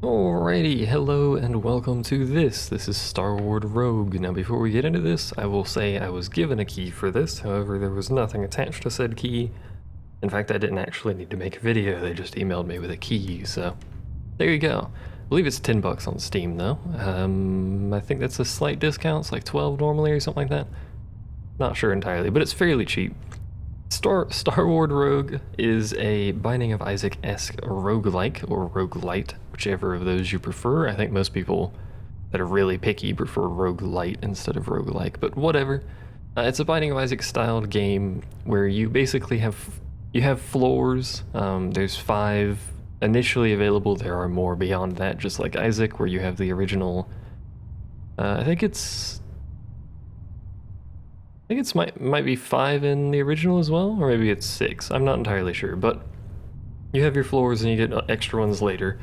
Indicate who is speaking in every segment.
Speaker 1: Alrighty, hello and welcome to this. This is Starward Rogue. Now before we get into this, I will say I was given a key for this, however there was nothing attached to said key. In fact, I didn't actually need to make a video, they just emailed me with a key, so there you go. I believe it's 10 bucks on Steam though. I think that's a slight discount, it's like 12 normally or something like that. Not sure entirely, but it's fairly cheap. Starward Rogue is a Binding of Isaac-esque roguelike, or roguelite, whichever of those you prefer. I think most people that are really picky prefer roguelite instead of roguelike, but whatever. It's a Binding of Isaac-styled game where you basically have floors. There's 5 initially available. There are more beyond that, just like Isaac, where you have the original. I think it's might be 5 in the original as well, or maybe it's 6. I'm not entirely sure, but you have your floors and you get extra ones later.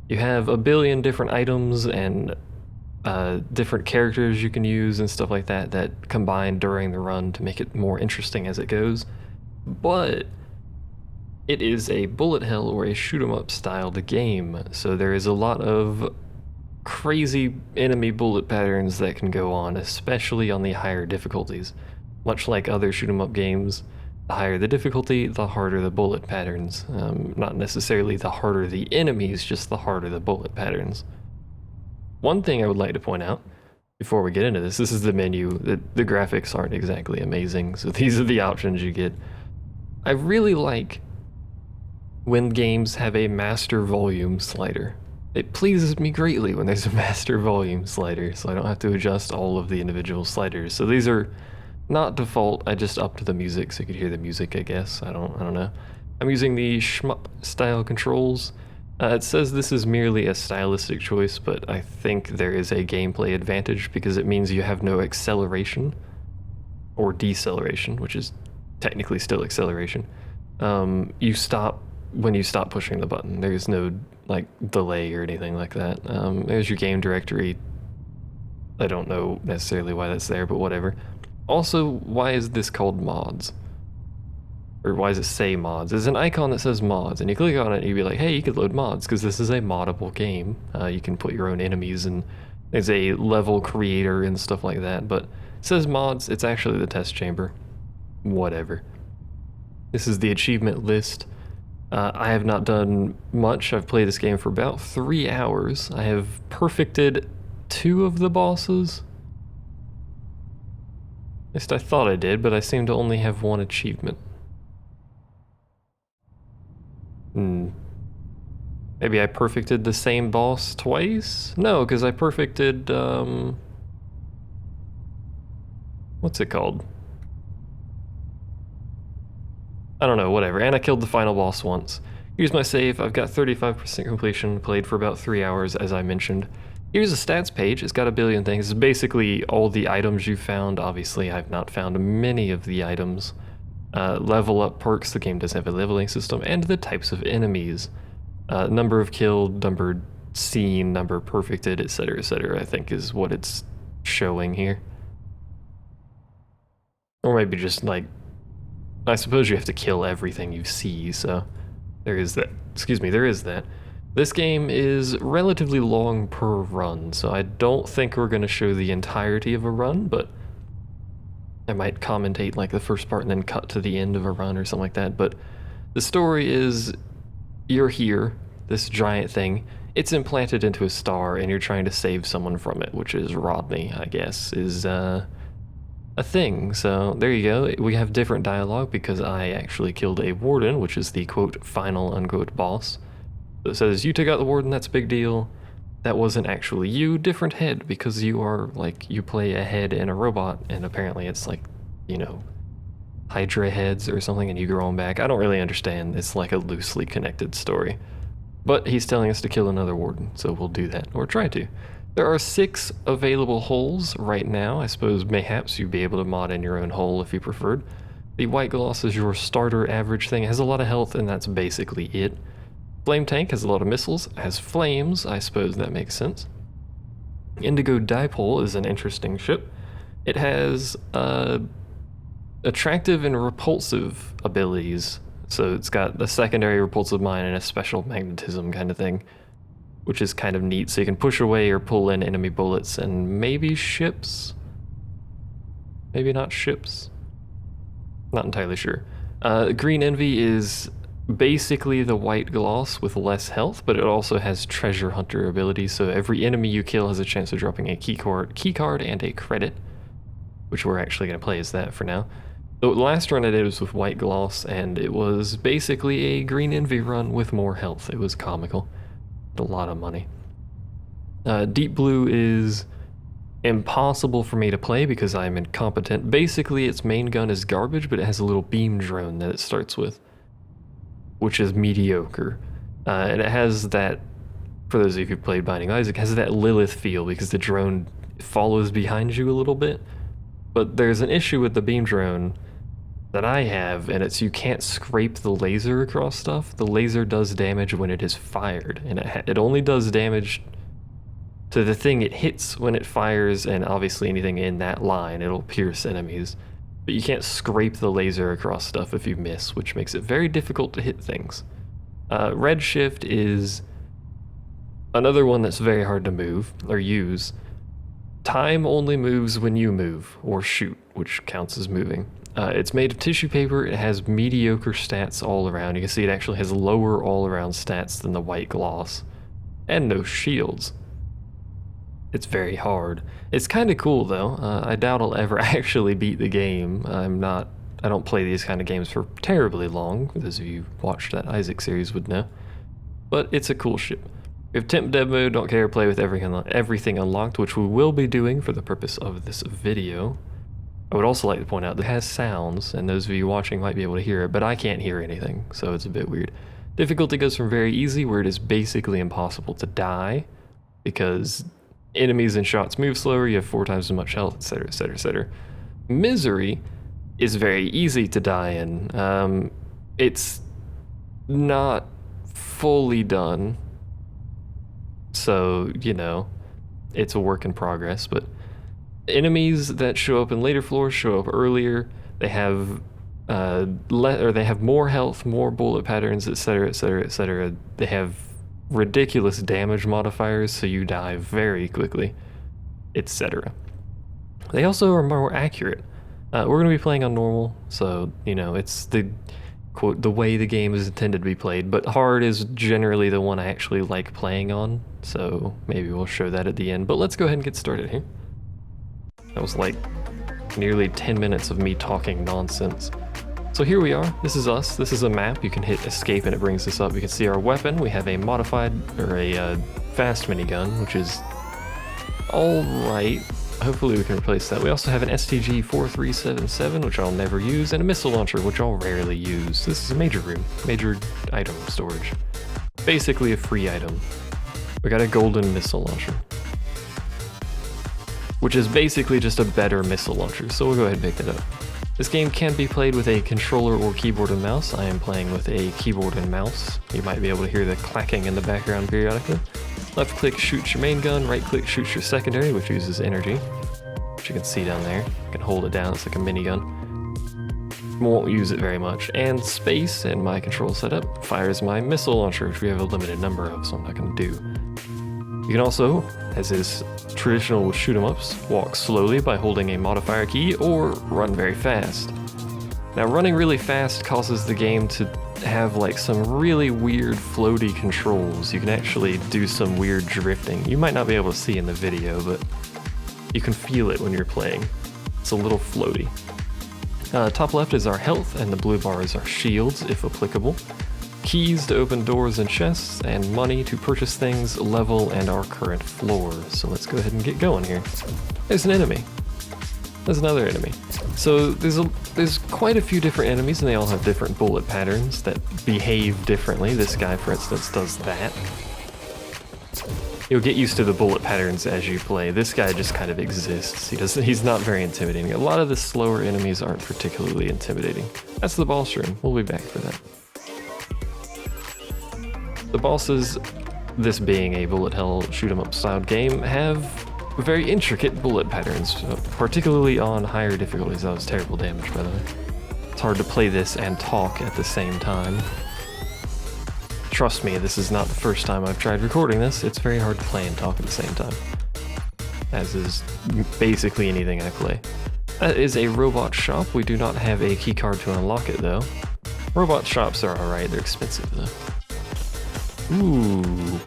Speaker 1: You have a billion different items and different characters you can use and stuff like that that combine during the run to make it more interesting as it goes. But it is a bullet hell or a shoot 'em up styled game, so there is a lot of crazy enemy bullet patterns that can go on, especially on the higher difficulties. Much like other shoot 'em up games, the higher the difficulty, the harder the bullet patterns. Not necessarily the harder the enemies, just the harder the bullet patterns. One thing I would like to point out before we get into this is the menu. The graphics aren't exactly amazing, so these are the options you get. I really like when games have a master volume slider. It pleases me greatly when there's a master volume slider, so I don't have to adjust all of the individual sliders. So these are not default, I just upped the music so you could hear the music, I guess. I don't know. I'm using the shmup style controls. It says this is merely a stylistic choice, but I think there is a gameplay advantage because it means you have no acceleration or deceleration, which is technically still acceleration. You stop when you stop pushing the button. There's no like delay or anything like that. There's your game directory. I don't know necessarily why that's there, but whatever. Also, why is this called mods? Or why does it say mods? There's an icon that says mods, and you click on it and you'd be like, hey, you could load mods, because this is a moddable game. You can put your own enemies, and there's a level creator and stuff like that, but it says mods, it's actually the test chamber. Whatever. This is the achievement list. I have not done much. I've played this game for about 3 hours. I have perfected 2 of the bosses. At least I thought I did, but I seem to only have 1 achievement. Maybe I perfected the same boss twice? No, because I perfected, what's it called? I don't know, whatever. And I killed the final boss once. Here's my save. I've got 35% completion, played for about 3 hours, as I mentioned. Here's a stats page. It's got a billion things. It's basically all the items you found. Obviously, I've not found many of the items. Level up perks. The game does have a leveling system. And the types of enemies. Number of killed, number seen, number perfected, etc., I think is what it's showing here. Or maybe just like, I suppose you have to kill everything you see, so there is that. Excuse me, there is that. This game is relatively long per run, so I don't think we're going to show the entirety of a run, but I might commentate like the first part and then cut to the end of a run or something like that. But the story is, you're here, this giant thing, it's implanted into a star and you're trying to save someone from it, which is Rodney, I guess, is a thing. So there you go. We have different dialogue because I actually killed a warden, which is the quote final unquote boss. So it says, you took out the warden, that's a big deal. That wasn't actually you, different head, because you are like, you play a head in a robot, and apparently it's like, you know, Hydra heads or something, and you grow them back. I don't really understand. It's like a loosely connected story. But he's telling us to kill another warden, so we'll do that, or try to. There are 6 available holes right now. I suppose mayhaps you'd be able to mod in your own hole if you preferred. The white gloss is your starter average thing. It has a lot of health, and that's basically it. Flame tank has a lot of missiles, has flames, I suppose that makes sense. Indigo Dipole is an interesting ship. It has attractive and repulsive abilities. So it's got a secondary repulsive mine and a special magnetism kind of thing. which is kind of neat. So you can push away or pull in enemy bullets and maybe ships? Maybe not ships? Not entirely sure. Green Envy is basically the white gloss with less health, but it also has treasure hunter ability, so every enemy you kill has a chance of dropping a key card and a credit, which we're actually going to play as that for now. The last run I did was with white gloss, and it was basically a Green Envy run with more health. It was comical. A lot of money. Deep Blue is impossible for me to play because I'm incompetent. Basically, its main gun is garbage, but it has a little beam drone that it starts with, which is mediocre. And it has that, for those of you who played Binding of Isaac, has that Lilith feel because the drone follows behind you a little bit. But there's an issue with the beam drone that I have, and it's you can't scrape the laser across stuff. The laser does damage when it is fired, and it only does damage to the thing it hits when it fires, and obviously anything in that line, it'll pierce enemies. But you can't scrape the laser across stuff if you miss, which makes it very difficult to hit things. Redshift is another one that's very hard to move or use. Time only moves when you move or shoot, which counts as moving. It's made of tissue paper. It has mediocre stats all around. You can see it actually has lower all-around stats than the white gloss, and no shields. It's very hard. It's kind of cool though. I doubt I'll ever actually beat the game. I don't play these kind of games for terribly long. Those of you who watched that Isaac series would know. But it's a cool ship. We have temp dev mode, don't care, play with everything unlocked, which we will be doing for the purpose of this video. I would also like to point out that it has sounds, and those of you watching might be able to hear it, but I can't hear anything, so it's a bit weird. Difficulty goes from very easy, where it is basically impossible to die, because enemies and shots move slower, you have 4 times as much health, etc, etc, etc. Misery is very easy to die in. It's not fully done, so, you know, it's a work in progress, but enemies that show up in later floors show up earlier. They have they have more health, more bullet patterns, etc, etc, etc. They have ridiculous damage modifiers, so you die very quickly, etc. They also are more accurate. We're going to be playing on normal, so, you know, it's the quote the way the game is intended to be played, but hard is generally the one I actually like playing on, so maybe we'll show that at the end. But let's go ahead and get started here. That was like nearly 10 minutes of me talking nonsense. So here we are. This is us. This is a map. You can hit escape and it brings this up. You can see our weapon. We have a modified, or a fast minigun, which is alright. Hopefully we can replace that. We also have an STG-4377, which I'll never use, and a missile launcher, which I'll rarely use. This is a major room. Major item storage. Basically a free item. We got a golden missile launcher, which is basically just a better missile launcher, so we'll go ahead and pick that up. This game can be played with a controller or keyboard and mouse. I am playing with a keyboard and mouse. You might be able to hear the clacking in the background periodically. Left click shoots your main gun, right click shoots your secondary, which uses energy, which you can see down there. You can hold it down, it's like a minigun. Won't use it very much. And space in my control setup fires my missile launcher, which we have a limited number of, so I'm not going to do. You can also, as is traditional with shoot 'em ups, walk slowly by holding a modifier key, or run very fast. Now, running really fast causes the game to have like some really weird floaty controls. You can actually do some weird drifting. You might not be able to see in the video, but you can feel it when you're playing. It's a little floaty. Top left is our health, and the blue bar is our shields, if applicable. Keys to open doors and chests, and money to purchase things, level, and our current floor. So let's go ahead and get going here. There's an enemy. There's another enemy. So there's quite a few different enemies, and they all have different bullet patterns that behave differently. This guy, for instance, does that. You'll get used to the bullet patterns as you play. This guy just kind of exists. He's not very intimidating. A lot of the slower enemies aren't particularly intimidating. That's the boss room. We'll be back for that. The bosses, this being a bullet hell shoot 'em up style game, have very intricate bullet patterns, particularly on higher difficulties. That was terrible damage, by the way. It's hard to play this and talk at the same time. trust me, this is not the first time I've tried recording this. It's very hard to play and talk at the same time. As is basically anything I play. That is a robot shop. We do not have a keycard to unlock it though. Robot shops are alright, they're expensive though. Ooh.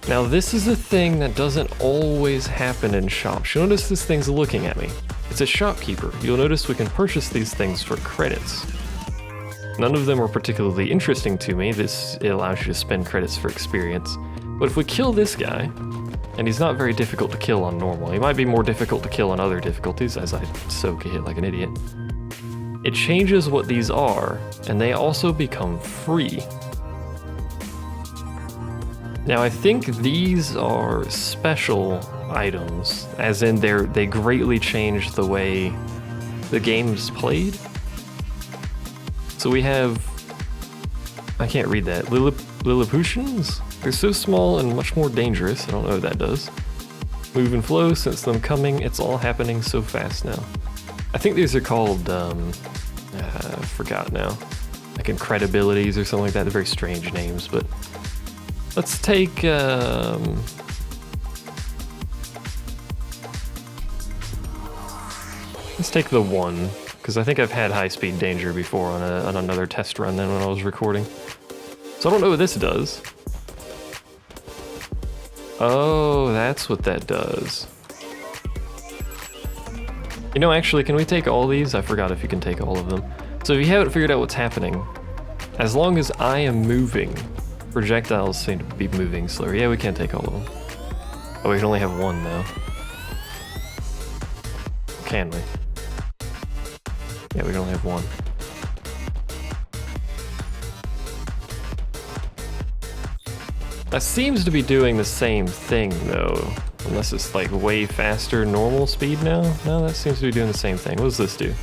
Speaker 1: Now this is a thing that doesn't always happen in shops. You'll notice this thing's looking at me. It's a shopkeeper. You'll notice we can purchase these things for credits. None of them are particularly interesting to me. It allows you to spend credits for experience. But if we kill this guy, and he's not very difficult to kill on normal. He might be more difficult to kill on other difficulties, as I soak a hit like an idiot. It changes what these are, and they also become free. Now I think these are special items, as in they greatly change the way the game's played. So we have, I can't read that, Lilliputians? They're so small and much more dangerous, I don't know what that does. Move and flow, sense them coming, it's all happening so fast now. I think these are called, I forgot now. Like incredibilities or something like that, they're very strange names, but let's take, let's take the one, because I think I've had high-speed danger before on another test run than when I was recording. So I don't know what this does. Oh, that's what that does. You know, actually, can we take all these? I forgot if you can take all of them. So if you haven't figured out what's happening, as long as I am moving, projectiles seem to be moving slower. Yeah, we can't take all of them. Oh, we can only have one now. Can we? Yeah, we can only have one. That seems to be doing the same thing though, unless it's like way faster normal speed now. No, that seems to be doing the same thing. What does this do?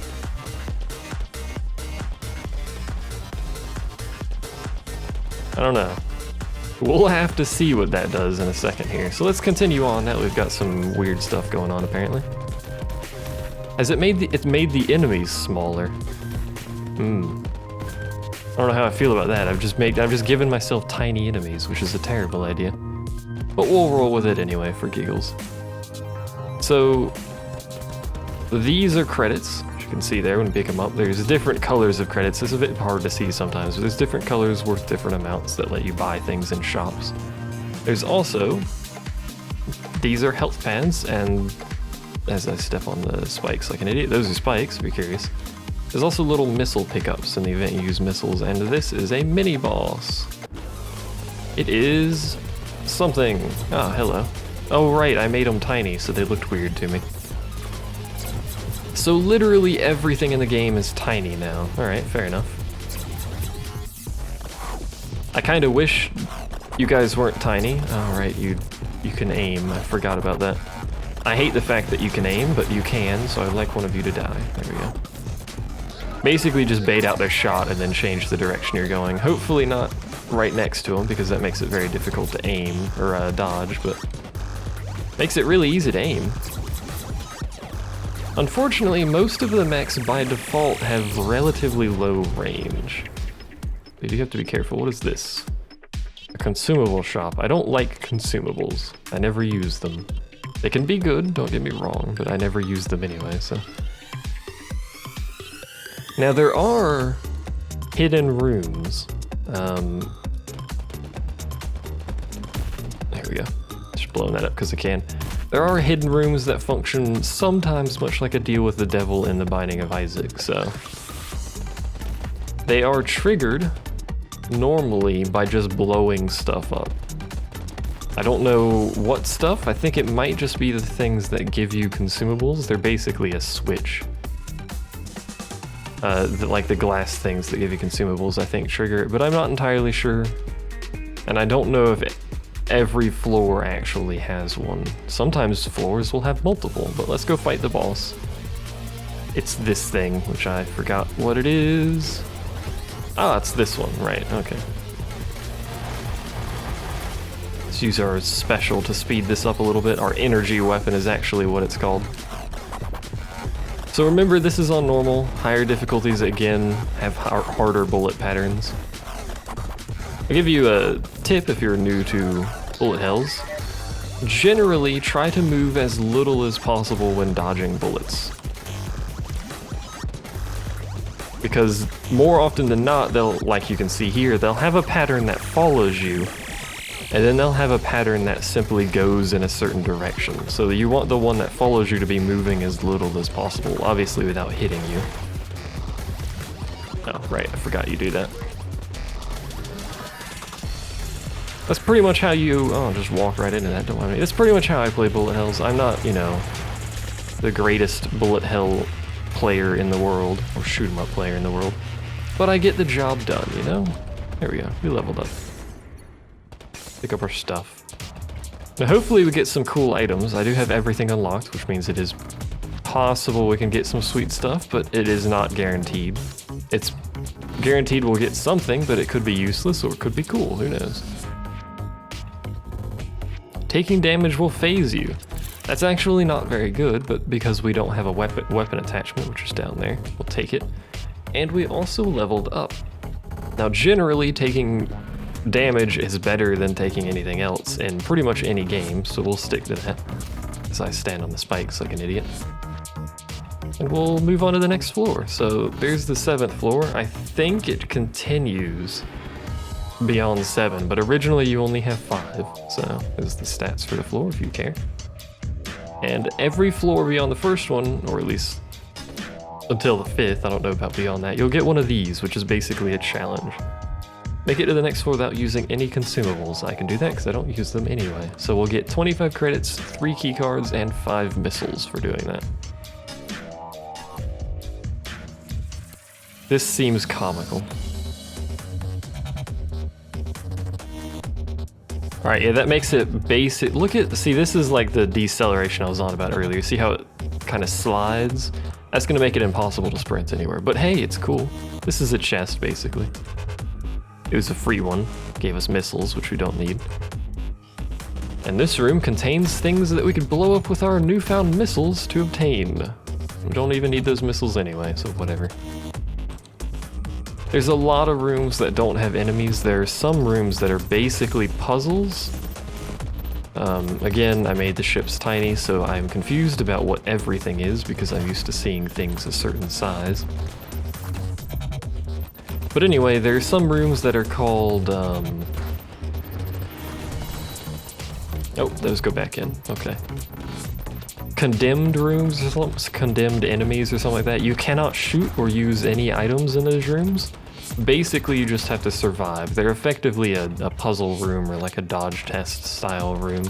Speaker 1: I don't know. We'll have to see what that does in a second here. So let's continue on now. We've got some weird stuff going on apparently. Has it made the enemies smaller? I don't know how I feel about that. I've just given myself tiny enemies, which is a terrible idea. But we'll roll with it anyway for giggles. So these are credits, as you can see there when you pick them up. There's different colors of credits. It's a bit hard to see sometimes, but there's different colors worth different amounts that let you buy things in shops. There's also, these are health pads, and as I step on the spikes like an idiot, those are spikes, be curious. There's also little missile pickups in the event you use missiles, and this is a mini boss. It is something. Ah, hello. Oh right, I made them tiny, so they looked weird to me. So literally everything in the game is tiny now. Alright, fair enough. I kinda wish you guys weren't tiny. Alright, you can aim. I forgot about that. I hate the fact that you can aim, but you can, so I'd like one of you to die. There we go. Basically just bait out their shot and then change the direction you're going. Hopefully not right next to them, because that makes it very difficult to aim, or dodge, but makes it really easy to aim. Unfortunately, most of the mechs by default have relatively low range. But you have to be careful. What is this? A consumable shop. I don't like consumables. I never use them. They can be good, don't get me wrong, but I never use them anyway, so. Now there are hidden rooms. There we go. Just blowing that up because I can. There are hidden rooms that function sometimes much like a deal with the devil in The Binding of Isaac, so. They are triggered normally by just blowing stuff up. I don't know what stuff. I think it might just be the things that give you consumables. They're basically a switch. Like the glass things that give you consumables, I think, trigger it, but I'm not entirely sure. And I don't know if every floor actually has one. Sometimes floors will have multiple, but let's go fight the boss. It's this thing, which I forgot what it is. Ah, it's this one, right, okay. Let's use our special to speed this up a little bit. Our energy weapon is actually what it's called. So remember, this is on normal. Higher difficulties, again, have harder bullet patterns. I'll give you a tip if you're new to bullet hells. Generally, try to move as little as possible when dodging bullets. Because more often than not, they'll, like you can see here, they'll have a pattern that follows you, and then they'll have a pattern that simply goes in a certain direction. So you want the one that follows you to be moving as little as possible, obviously without hitting you. Oh, right, I forgot you do that. That's pretty much how you, oh, just walk right into that, don't mind me. That's pretty much how I play bullet hells. I'm not, you know, the greatest bullet hell player in the world, or shoot 'em up player in the world, but I get the job done, you know? There we go, we leveled up. Pick up our stuff. Now hopefully we get some cool items. I do have everything unlocked, which means it is possible we can get some sweet stuff, but it is not guaranteed. It's guaranteed we'll get something, but it could be useless or it could be cool, who knows? Taking damage will phase you. That's actually not very good, but because we don't have a weapon attachment, which is down there, we'll take it. And we also leveled up. Now generally taking damage is better than taking anything else in pretty much any game, so we'll stick to that as I stand on the spikes like an idiot. And we'll move on to the next floor. So there's the 7th floor. I think it continues beyond 7, but originally you only have 5, so there's the stats for the floor if you care. And every floor beyond the first one, or at least until the 5th, I don't know about beyond that, you'll get one of these, which is basically a challenge. Make it to the next floor without using any consumables. I can do that because I don't use them anyway. So we'll get 25 credits, 3 key cards, and 5 missiles for doing that. This seems comical. Alright, yeah, that makes it basic. Look at, see, this is like the deceleration I was on about earlier. See how it kind of slides? That's going to make it impossible to sprint anywhere. But hey, it's cool. This is a chest, basically. It was a free one. Gave us missiles, which we don't need. And this room contains things that we could blow up with our newfound missiles to obtain. We don't even need those missiles anyway, so whatever. There's a lot of rooms that don't have enemies. There are some rooms that are basically puzzles. Again, I made the ships tiny, so I'm confused about what everything is because I'm used to seeing things a certain size. But anyway, there are some rooms that are called, oh, those go back in, okay. Condemned rooms or something, condemned enemies or something like that. You cannot shoot or use any items in those rooms. Basically, you just have to survive. They're effectively a puzzle room or like a dodge test style room.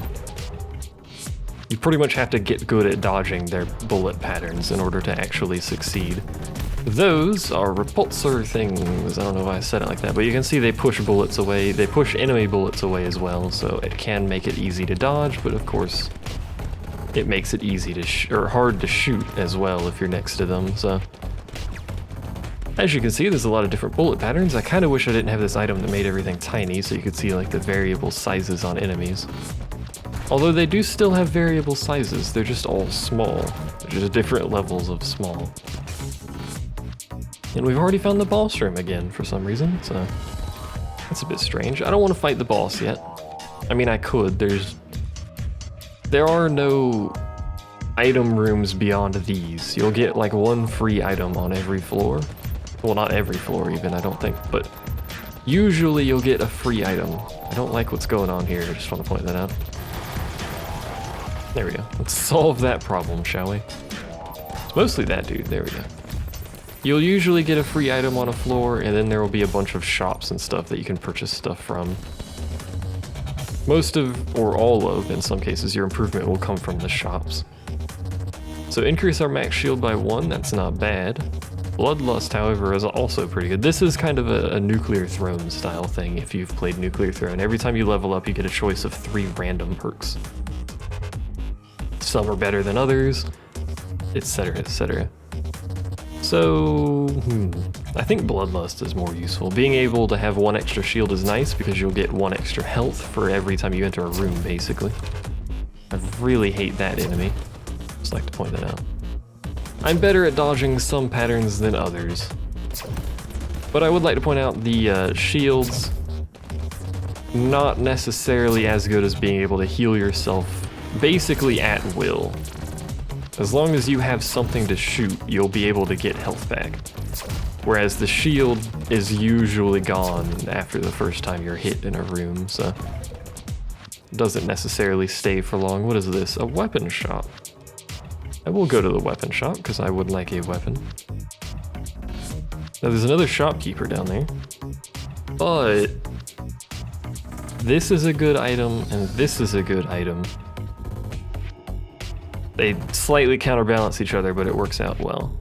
Speaker 1: You pretty much have to get good at dodging their bullet patterns in order to actually succeed. Those are repulsor things. I don't know why I said it like that, but you can see they push bullets away. They push enemy bullets away as well, so it can make it easy to dodge, but of course, it makes it easy to or hard to shoot as well if you're next to them, so. As you can see, there's a lot of different bullet patterns. I kind of wish I didn't have this item that made everything tiny so you could see like the variable sizes on enemies. Although they do still have variable sizes, they're just all small. They're just different levels of small. And we've already found the boss room again for some reason, so that's a bit strange. I don't want to fight the boss yet. I mean, I could. There are no item rooms beyond these. You'll get like one free item on every floor. Well, not every floor even, I don't think, but usually you'll get a free item. I don't like what's going on here, I just want to point that out. There we go. Let's solve that problem, shall we? It's mostly that dude, there we go. You'll usually get a free item on a floor, and then there will be a bunch of shops and stuff that you can purchase stuff from. Most of, or all of, in some cases, your improvement will come from the shops. So increase our max shield by 1, that's not bad. Bloodlust, however, is also pretty good. This is kind of a Nuclear Throne style thing if you've played Nuclear Throne. Every time you level up, you get a choice of 3 random perks. Some are better than others, etc., etc. So, I think Bloodlust is more useful. Being able to have 1 extra shield is nice because you'll get 1 extra health for every time you enter a room, basically. I really hate that enemy. Just like to point that out. I'm better at dodging some patterns than others. But I would like to point out the shields not necessarily as good as being able to heal yourself basically at will. As long as you have something to shoot, you'll be able to get health back. Whereas the shield is usually gone after the first time you're hit in a room, so it doesn't necessarily stay for long. What is this? A weapon shop. I will go to the weapon shop because I would like a weapon. Now there's another shopkeeper down there, but this is a good item and this is a good item. They slightly counterbalance each other, but it works out well.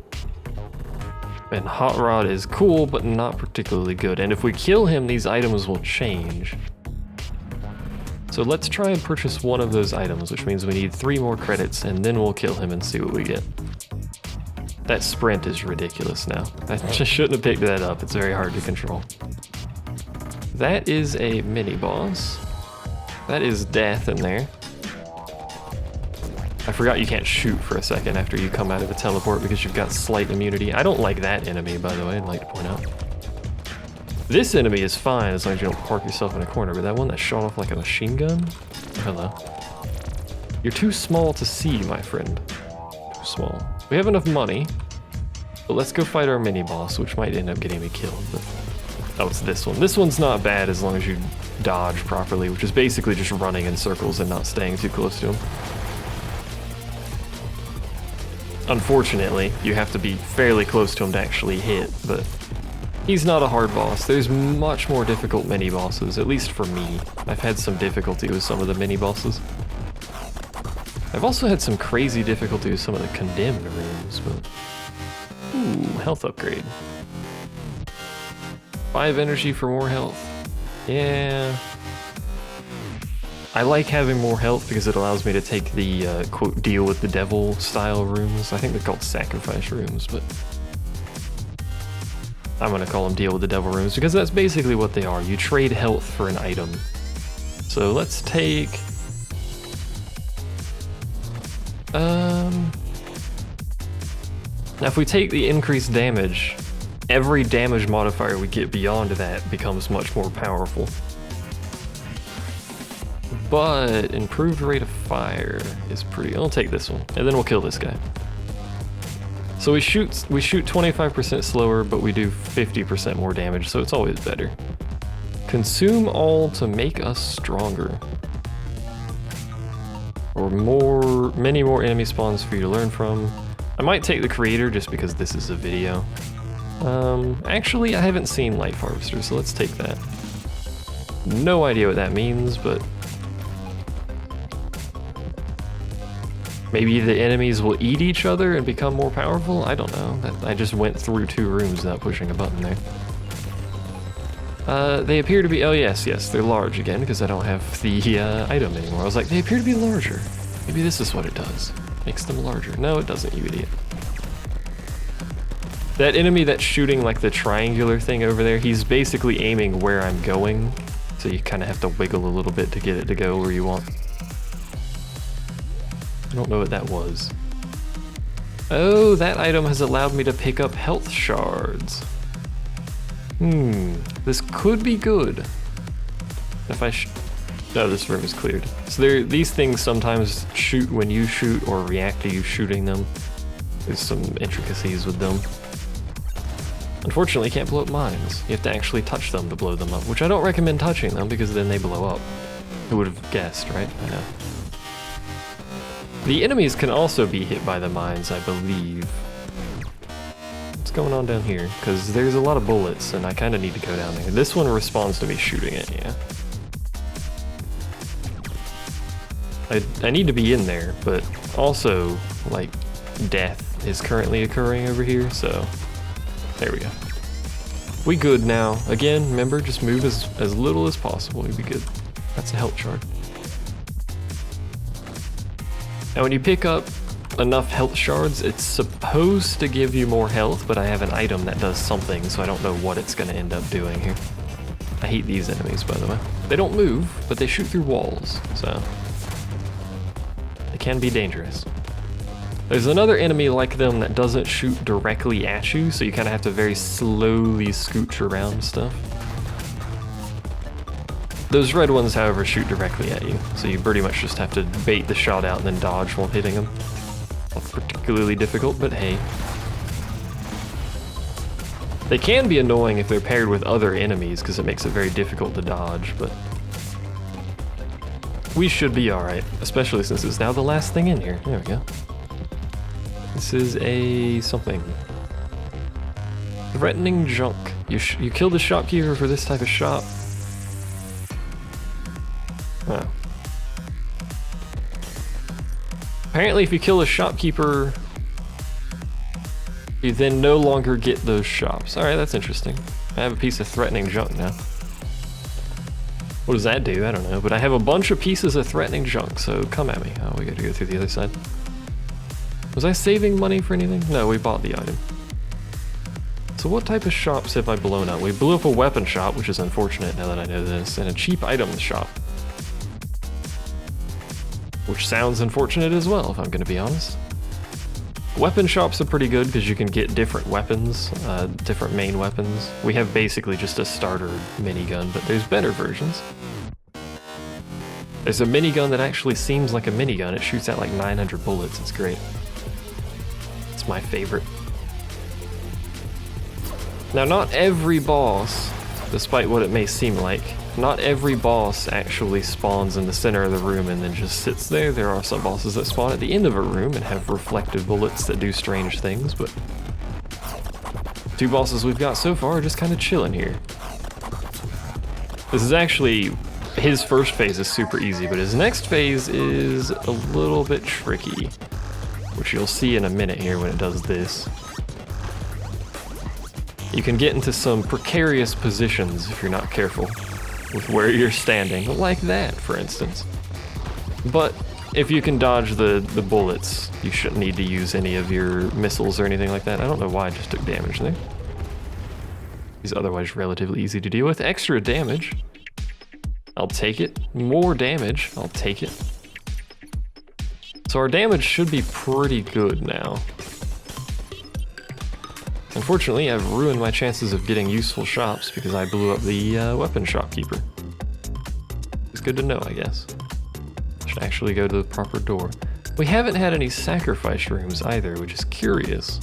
Speaker 1: And Hot Rod is cool, but not particularly good. And if we kill him, these items will change. So let's try and purchase one of those items, which means we need 3 more credits, and then we'll kill him and see what we get. That sprint is ridiculous now. I just shouldn't have picked that up. It's very hard to control. That is a mini-boss. That is death in there. I forgot you can't shoot for a second after you come out of a teleport because you've got slight immunity. I don't like that enemy, by the way, I'd like to point out. This enemy is fine as long as you don't park yourself in a corner, but that one that shot off like a machine gun? Hello. You're too small to see, my friend. Too small. We have enough money, but let's go fight our mini-boss, which might end up getting me killed. But... oh, it's this one. This one's not bad as long as you dodge properly, which is basically just running in circles and not staying too close to him. Unfortunately, you have to be fairly close to him to actually hit, but he's not a hard boss. There's much more difficult mini-bosses, at least for me. I've had some difficulty with some of the mini-bosses. I've also had some crazy difficulty with some of the condemned rooms, but... ooh, health upgrade. 5 energy for more health. Yeah... I like having more health because it allows me to take the, quote, deal with the devil style rooms. I think they're called sacrifice rooms, but I'm gonna call them deal with the devil rooms because that's basically what they are. You trade health for an item. So let's take... now if we take the increased damage, every damage modifier we get beyond that becomes much more powerful. But improved rate of fire is pretty... I'll take this one, and then we'll kill this guy. So we shoot 25% slower, but we do 50% more damage, so it's always better. Consume all to make us stronger. Or many more enemy spawns for you to learn from. I might take the creator just because this is a video. Actually, I haven't seen Life Harvester, so let's take that. No idea what that means, but... maybe the enemies will eat each other and become more powerful? I don't know. I just went through 2 rooms without pushing a button there. They appear to be... oh yes, they're large again because I don't have the item anymore. I was like, they appear to be larger. Maybe this is what it does. Makes them larger. No, it doesn't, you idiot. That enemy that's shooting like the triangular thing over there, he's basically aiming where I'm going. So you kind of have to wiggle a little bit to get it to go where you want. I don't know what that was. Oh, that item has allowed me to pick up health shards. This could be good. If I no, this room is cleared. So these things sometimes shoot when you shoot or react to you shooting them. There's some intricacies with them. Unfortunately, you can't blow up mines. You have to actually touch them to blow them up, which I don't recommend touching them because then they blow up. Who would have guessed, right? I know. The enemies can also be hit by the mines, I believe. What's going on down here? Because there's a lot of bullets, and I kind of need to go down there. This one responds to me shooting it, yeah. I need to be in there, but also, like, death is currently occurring over here, so... there we go. We good now. Again, remember, just move as little as possible, you'll be good. That's a health shard. Now when you pick up enough health shards, it's supposed to give you more health, but I have an item that does something, so I don't know what it's going to end up doing here. I hate these enemies, by the way. They don't move, but they shoot through walls, so... they can be dangerous. There's another enemy like them that doesn't shoot directly at you, so you kind of have to very slowly scooch around stuff. Those red ones, however, shoot directly at you, so you pretty much just have to bait the shot out and then dodge while hitting them. Not particularly difficult, but hey. They can be annoying if they're paired with other enemies, because it makes it very difficult to dodge, but we should be alright, especially since it's now the last thing in here. There we go. This is a something. Threatening junk. You kill the shopkeeper for this type of shop. Oh. Apparently if you kill a shopkeeper, you then no longer get those shops. Alright, that's interesting. I have a piece of threatening junk now. What does that do? I don't know, but I have a bunch of pieces of threatening junk, so come at me. Oh, we gotta go through the other side. Was I saving money for anything? No, we bought the item. So what type of shops have I blown up? We blew up a weapon shop, which is unfortunate now that I know this, and a cheap items shop. Which sounds unfortunate as well, if I'm gonna be honest. Weapon shops are pretty good because you can get different weapons, different main weapons. We have basically just a starter minigun, but there's better versions. There's a minigun that actually seems like a minigun. It shoots out like 900 bullets. It's great. It's my favorite. Now, not every boss, despite what it may seem like, not every boss actually spawns in the center of the room and then just sits there. There are some bosses that spawn at the end of a room and have reflective bullets that do strange things, but two bosses we've got so far are just kind of chilling here. This is actually, his first phase is super easy, but his next phase is a little bit tricky, which you'll see in a minute here when it does this. You can get into some precarious positions if you're not careful with where you're standing, like that, for instance. But if you can dodge the bullets, you shouldn't need to use any of your missiles or anything like that. I don't know why I just took damage there. He's otherwise relatively easy to deal with. Extra damage. I'll take it. More damage. I'll take it. So our damage should be pretty good now. Unfortunately, I've ruined my chances of getting useful shops because I blew up the weapon shopkeeper. It's good to know, I guess. Should actually go to the proper door. We haven't had any sacrifice rooms either, which is curious.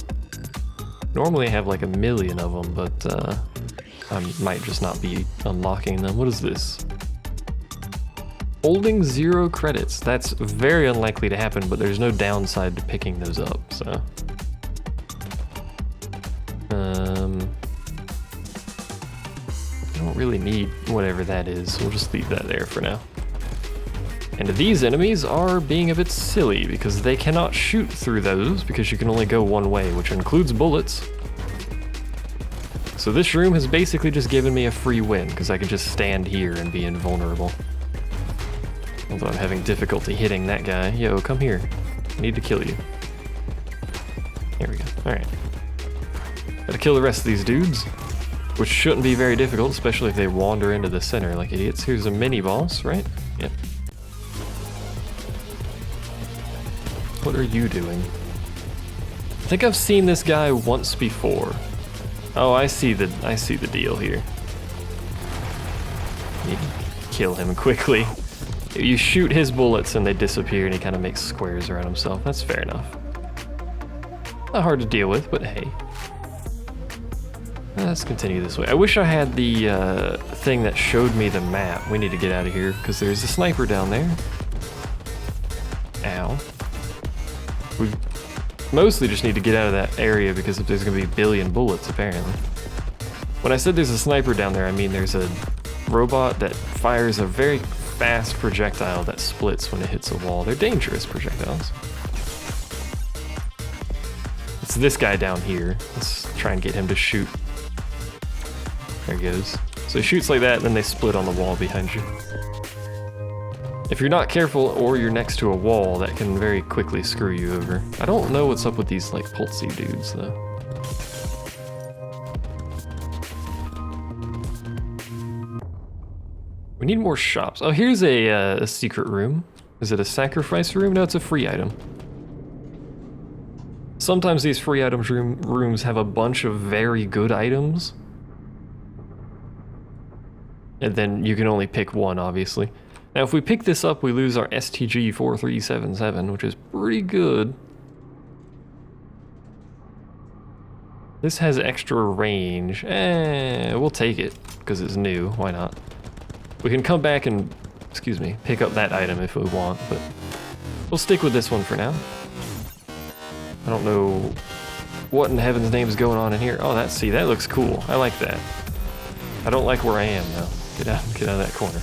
Speaker 1: Normally I have like 1 million of them, but I might just not be unlocking them. What is this? Holding 0 credits. That's very unlikely to happen, but there's no downside to picking those up, so. I don't really need whatever that is. We'll just leave that there for now. And these enemies are being a bit silly because they cannot shoot through those because you can only go one way, which includes bullets. So this room has basically just given me a free win because I can just stand here and be invulnerable. Although I'm having difficulty hitting that guy. Yo, come here. I need to kill you. Here we go. Alright. Gotta kill the rest of these dudes. Which shouldn't be very difficult, especially if they wander into the center like idiots. Here's a mini-boss, right? Yep. What are you doing? I think I've seen this guy once before. Oh, I see the deal here. Need to kill him quickly. You shoot his bullets and they disappear and he kind of makes squares around himself. That's fair enough. Not hard to deal with, but hey. Let's continue this way. I wish I had the thing that showed me the map. We need to get out of here because there's a sniper down there. Ow. We mostly just need to get out of that area because if there's going to be a billion bullets, apparently. When I said there's a sniper down there, I mean there's a robot that fires a very fast projectile that splits when it hits a wall. They're dangerous projectiles. It's this guy down here. Let's try and get him to shoot. There he goes. So he shoots like that, and then they split on the wall behind you. If you're not careful or you're next to a wall, that can very quickly screw you over. I don't know what's up with these like pulsy dudes though. We need more shops. Oh, here's a secret room. Is it a sacrifice room? No, it's a free item. Sometimes these free items rooms have a bunch of very good items. and then you can only pick one, obviously. Now, if we pick this up, we lose our STG 4377, which is pretty good. This has extra range. We'll take it, because it's new. Why not? We can come back and, excuse me, pick up that item if we want, but we'll stick with this one for now. I don't know what in heaven's name is going on in here. Oh, see, that looks cool. I like that. I don't like where I am, though. Get out of that corner.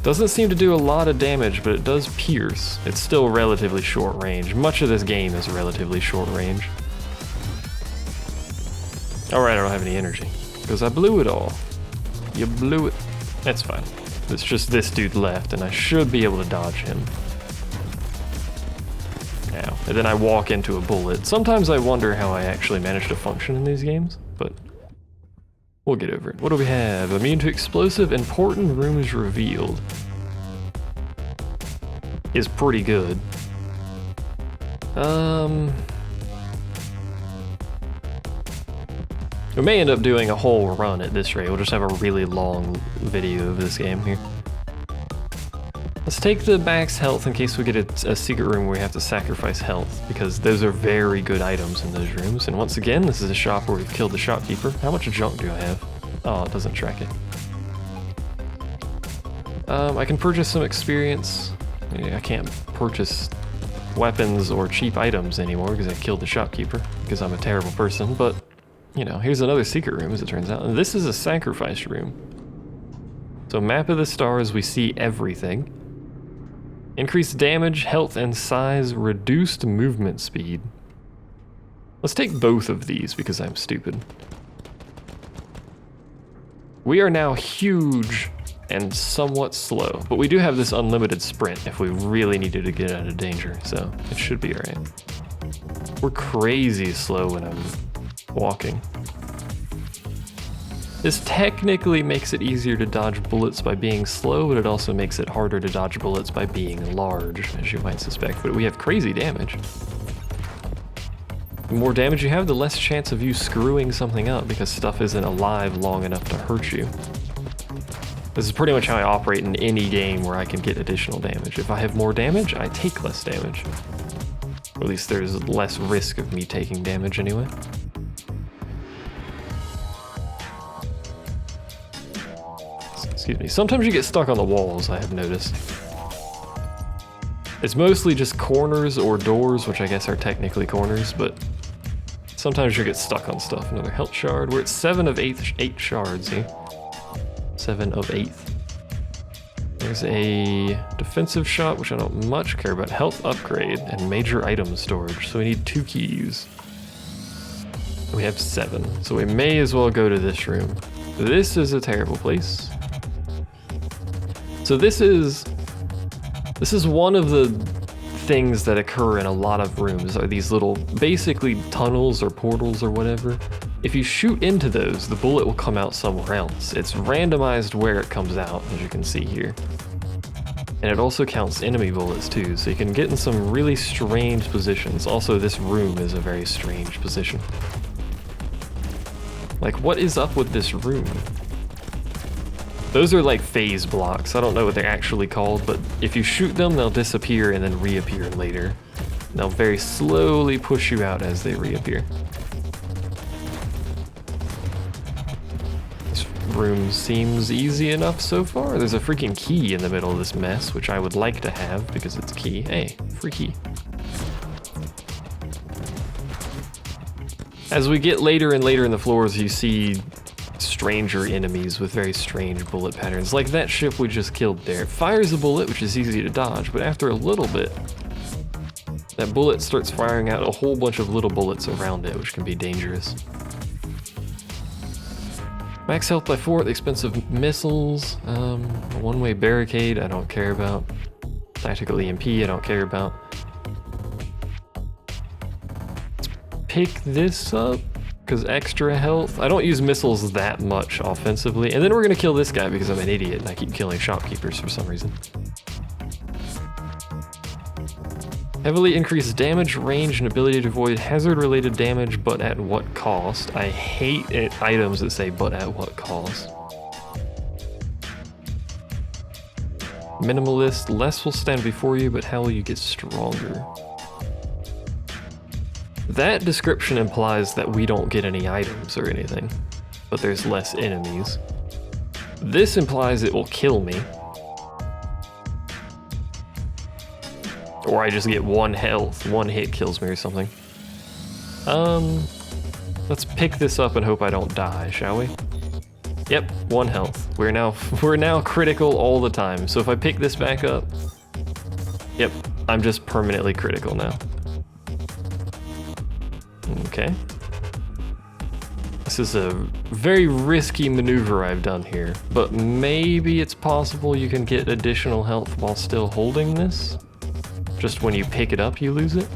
Speaker 1: Doesn't seem to do a lot of damage, but it does pierce. It's still relatively short range. Much of this game is relatively short range. Alright, I don't have any energy. Because I blew it all. You blew it. That's fine. It's just this dude left, and I should be able to dodge him. Now, and then I walk into a bullet. Sometimes I wonder how I actually manage to function in these games, but we'll get over it. What do we have? Immune to explosive, important rooms revealed. Is pretty good. We may end up doing a whole run at this rate. We'll just have a really long video of this game here. Let's take the max health in case we get a secret room where we have to sacrifice health, because those are very good items in those rooms. And once again, this is a shop where we've killed the shopkeeper. How much junk do I have? Oh, it doesn't track it. I can purchase some experience. I can't purchase weapons or cheap items anymore because I killed the shopkeeper, because I'm a terrible person, but you know, here's another secret room as it turns out. And this is a sacrifice room. So map of the stars, we see everything. Increased damage, health, and size, reduced movement speed. Let's take both of these because I'm stupid. We are now huge and somewhat slow, but we do have this unlimited sprint if we really needed to get out of danger, so it should be alright. We're crazy slow when I'm walking. This technically makes it easier to dodge bullets by being slow, but it also makes it harder to dodge bullets by being large, as you might suspect. But we have crazy damage. The more damage you have, the less chance of you screwing something up because stuff isn't alive long enough to hurt you. This is pretty much how I operate in any game where I can get additional damage. If I have more damage, I take less damage. Or at least there's less risk of me taking damage anyway. Excuse me. Sometimes you get stuck on the walls, I have noticed. It's mostly just corners or doors, which I guess are technically corners, but sometimes you get stuck on stuff. Another health shard. We're at 7 of 8 shards here. 7 of 8. There's a defensive shot, which I don't much care about. Health upgrade and major item storage. So we need 2 keys. We have 7, so we may as well go to this room. This is a terrible place. So this is one of the things that occur in a lot of rooms, are these little, basically tunnels or portals or whatever. If you shoot into those, the bullet will come out somewhere else. It's randomized where it comes out, as you can see here. And it also counts enemy bullets too, so you can get in some really strange positions. Also, this room is a very strange position. Like, what is up with this room? Those are like phase blocks. I don't know what they're actually called, but if you shoot them, they'll disappear and then reappear later. They'll very slowly push you out as they reappear. This room seems easy enough so far. There's a freaking key in the middle of this mess, which I would like to have because it's a key. Hey, free key. As we get later and later in the floors, you see stranger enemies with very strange bullet patterns, like that ship we just killed there. It fires a bullet, which is easy to dodge, but after a little bit, that bullet starts firing out a whole bunch of little bullets around it, which can be dangerous. Max health by 4 at the expense of missiles. One-way barricade, I don't care about. Tactical EMP, I don't care about. Let's pick this up. Because extra health. I don't use missiles that much offensively. And then we're going to kill this guy because I'm an idiot and I keep killing shopkeepers for some reason. Heavily increased damage, range, and ability to avoid hazard-related damage, but at what cost? I hate items that say, but at what cost. Minimalist, less will stand before you, but how will you get stronger? That description implies that we don't get any items or anything, but there's less enemies. This implies it will kill me. Or I just get 1 health, 1 hit kills me or something. Let's pick this up and hope I don't die, shall we? Yep, 1 health. We're now critical all the time. So if I pick this back up, yep, I'm just permanently critical now. Okay. This is a very risky maneuver I've done here, but maybe it's possible you can get additional health while still holding this? Just when you pick it up, you lose it?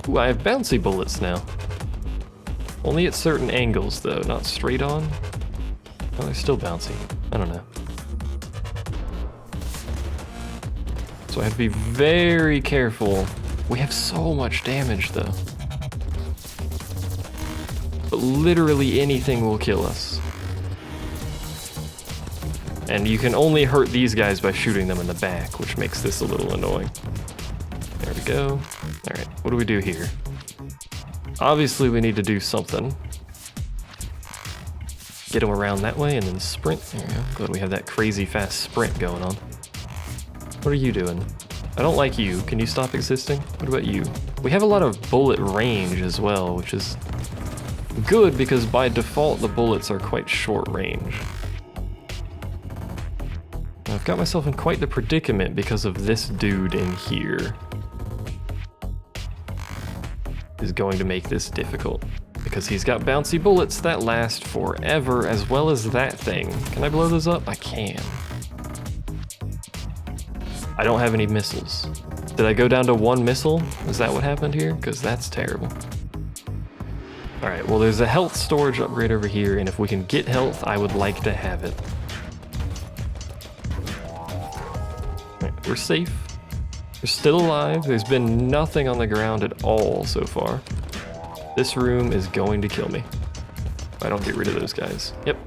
Speaker 1: Ooh, I have bouncy bullets now. Only at certain angles, though, not straight on. Oh, they're still bouncy. I don't know. So I have to be very careful. We have so much damage, though. But literally anything will kill us. And you can only hurt these guys by shooting them in the back, which makes this a little annoying. There we go. Alright, what do we do here? Obviously we need to do something. Get him around that way and then sprint. There we go. Good, we have that crazy fast sprint going on. What are you doing? I don't like you. Can you stop existing? What about you? We have a lot of bullet range as well, which is good because by default the bullets are quite short range. I've got myself in quite the predicament because of this dude in here. Is going to make this difficult because he's got bouncy bullets that last forever, as well as that thing. Can I blow those up? I can. I don't have any missiles. Did I go down to 1 missile? Is that what happened here? Because that's terrible. Alright, well there's a health storage upgrade over here, and if we can get health, I would like to have it. Alright, we're safe. We're still alive. There's been nothing on the ground at all so far. This room is going to kill me. If I don't get rid of those guys. Yep.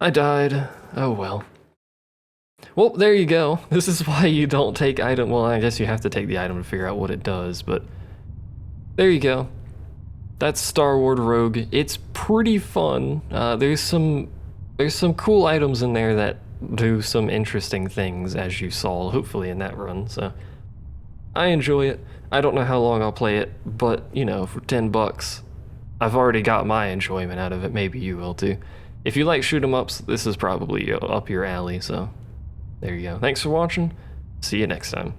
Speaker 1: I died. Oh well. Well, there you go. This is why you don't take item. Well, I guess you have to take the item to figure out what it does, but there you go. That's Starward Rogue. It's pretty fun. There's some cool items in there that do some interesting things, as you saw, hopefully in that run, so I enjoy it. I don't know how long I'll play it, but, you know, for 10 bucks, I've already got my enjoyment out of it. Maybe you will too. If you like shoot 'em ups, this is probably up your alley, so there you go. Thanks for watching. See you next time.